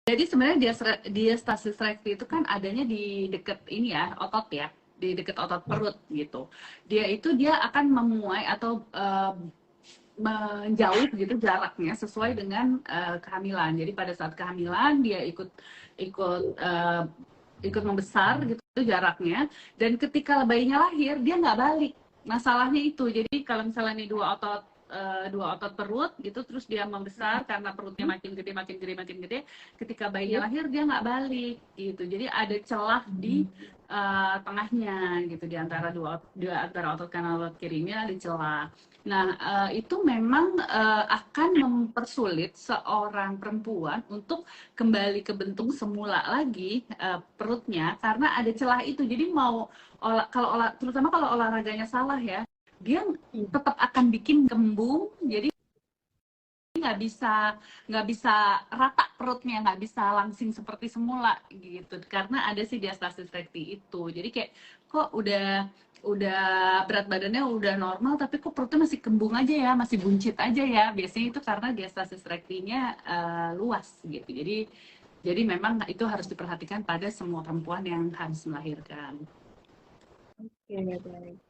Jadi sebenarnya diastasis rekti itu kan adanya di dekat ini ya, otot ya, di dekat otot perut gitu. Dia akan memuai atau menjauh gitu jaraknya sesuai dengan kehamilan. Jadi pada saat kehamilan dia ikut ikut uh, ikut membesar gitu jaraknya, dan ketika bayinya lahir dia nggak balik. Masalahnya itu. Jadi kalau misalnya nih dua otot perut gitu, terus dia membesar karena perutnya makin gede makin gede makin gede, ketika bayinya lahir dia nggak balik gitu. Jadi ada celah di tengahnya gitu, di antara otot kanan otot kirinya ada celah. Nah, itu memang akan mempersulit seorang perempuan untuk kembali ke bentuk semula lagi perutnya, karena ada celah itu. Jadi terutama kalau olahraganya salah ya, dia tetap akan bikin kembung. Jadi nggak bisa rata perutnya, nggak bisa langsing seperti semula gitu, karena ada si diastasis rekti itu. Jadi kayak kok udah berat badannya udah normal tapi kok perutnya masih kembung aja ya, masih buncit aja ya, biasanya itu karena diastasis rektinya luas gitu. Jadi memang itu harus diperhatikan pada semua perempuan yang habis melahirkan. Oke, baik.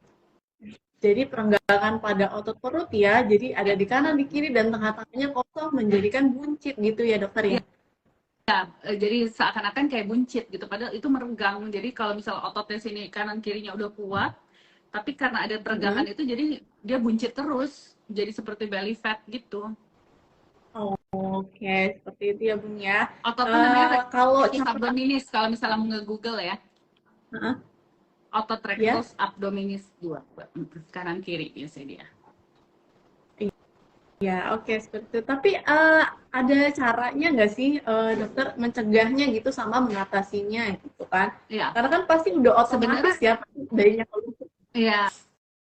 Jadi perenggangan pada otot perut ya, jadi ada di kanan, di kiri, dan tengah-tengahnya kosong menjadikan buncit gitu ya dokter ya? Ya, jadi seakan-akan kayak buncit gitu, padahal itu meregang. Jadi kalau misalnya ototnya sini kanan kirinya udah kuat, tapi karena ada peregangan Mm-mm. itu jadi dia buncit terus, jadi seperti belly fat gitu. Oh, oke, seperti itu ya Bun ya. Ototnya namanya Kalau rectus cara, abdominis kalau misalnya mau nge-google ya. Heeh, Otot ya, rectus abdominis dua, kanan kiri biasanya dia. ya, oke seperti itu. Tapi ada caranya nggak sih dokter mencegahnya gitu sama mengatasinya gitu kan? Ya, Karena kan pasti udah otomatis sebenarnya ya, pasti bayinya kalau ya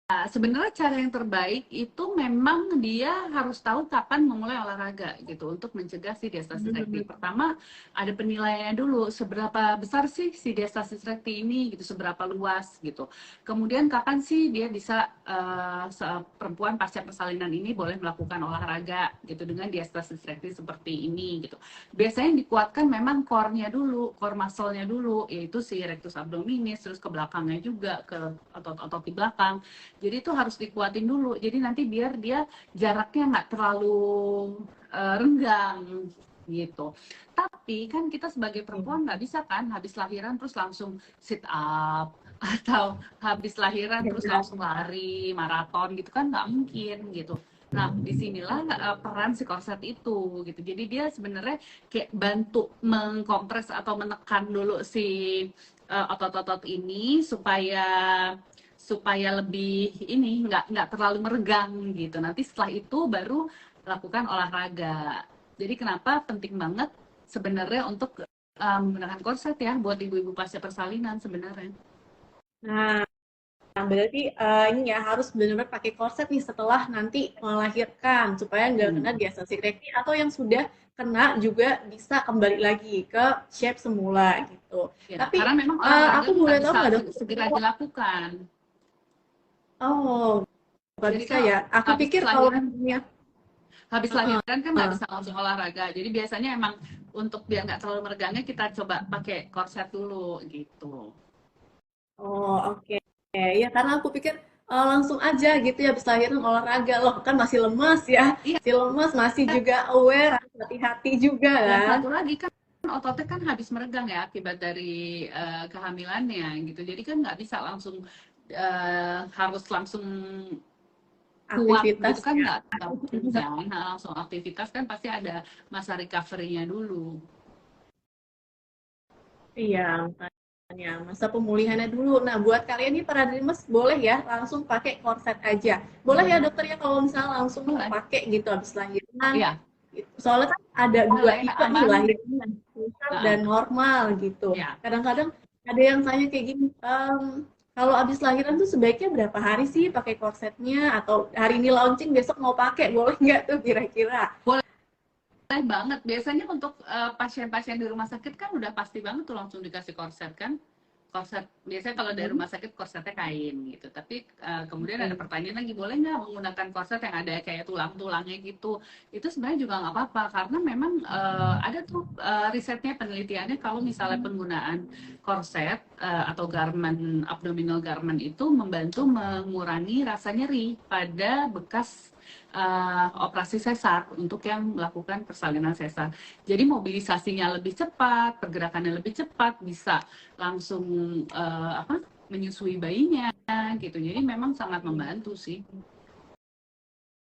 sebenarnya cara yang terbaik itu memang dia harus tahu kapan memulai olahraga gitu untuk mencegah si diastasis rekti. Pertama, ada penilaiannya dulu, seberapa besar sih si diastasis rekti ini gitu, seberapa luas gitu. Kemudian kapan sih dia bisa perempuan pasca persalinan ini boleh melakukan olahraga gitu dengan diastasis rekti seperti ini gitu. Biasanya yang dikuatkan memang core-nya dulu, core muscle-nya dulu, yaitu si rectus abdominis, terus ke belakangnya juga, ke otot-otot di belakang. Jadi itu harus dikuatin dulu. Jadi nanti biar dia jaraknya nggak terlalu renggang gitu. Tapi kan kita sebagai perempuan nggak bisa kan habis lahiran terus langsung sit up atau habis lahiran terus langsung lari maraton gitu kan, nggak mungkin gitu. Nah, disinilah peran si korset itu gitu. Jadi dia sebenarnya kayak bantu mengkompres atau menekan dulu si otot-otot ini supaya supaya lebih ini nggak terlalu meregang gitu. Nanti setelah itu baru lakukan olahraga. Jadi kenapa penting banget sebenarnya untuk menggunakan korset ya buat ibu-ibu pasca persalinan sebenarnya. Nah, berarti ini ya harus benar-benar pakai korset nih setelah nanti melahirkan supaya nggak kena Hmm. diastasi rekti atau yang sudah kena juga bisa kembali lagi ke shape semula gitu. Ya, Tapi karena memang aku olahraganya boleh nggak tahu bisa nggak dok? segera dilakukan. Oh, nggak Jadi bisa kan ya. Aku habis pikir kalau lahiran misalnya, habis uh, lahiran kan nggak bisa langsung olahraga. Jadi biasanya emang untuk biar nggak terlalu meregangnya kita coba pakai korset dulu gitu. oh oke. Ya karena aku pikir langsung aja gitu ya habis lahiran olahraga loh kan masih lemas ya, Iya. masih lemas masih juga aware harus hati-hati juga Dan kan. satu lagi kan ototnya kan habis meregang ya akibat dari kehamilannya gitu. Jadi kan nggak bisa langsung harus langsung kuat gitu Aktivitas kan, ya. nggak mungkin kan. Nah, langsung aktivitas kan pasti ada masa recovery-nya dulu. Iya, makanya masa pemulihannya dulu. Nah, buat kalian nih para dreamers boleh ya langsung pakai korset aja. Boleh ya dokter ya kalau misalnya langsung Boleh. pakai gitu habis lahiran. Iya, Gitu. Soalnya kan ada dua boleh, tipe nih aman. lahiran yang susah dan normal gitu. Ya, Kadang-kadang ada yang tanya kayak gini, kalau habis lahiran tuh sebaiknya berapa hari sih pakai korsetnya? Atau hari ini launching besok mau pakai, boleh nggak tuh kira-kira? boleh banget. Biasanya untuk pasien-pasien di rumah sakit kan udah pasti banget tuh langsung dikasih korset kan. korset. Biasanya kalau dari rumah sakit korsetnya kain gitu. Tapi kemudian ada Oke. pertanyaan lagi, boleh nggak menggunakan korset yang ada kayak tulang-tulangnya gitu? Itu sebenarnya juga nggak apa-apa karena memang ada tuh risetnya, penelitiannya kalau misalnya penggunaan korset atau garment, abdominal garment itu membantu mengurangi rasa nyeri pada bekas operasi sesar untuk yang melakukan persalinan sesar. Jadi mobilisasinya lebih cepat, pergerakannya lebih cepat, bisa langsung menyusui bayinya gitu. Jadi memang sangat membantu sih.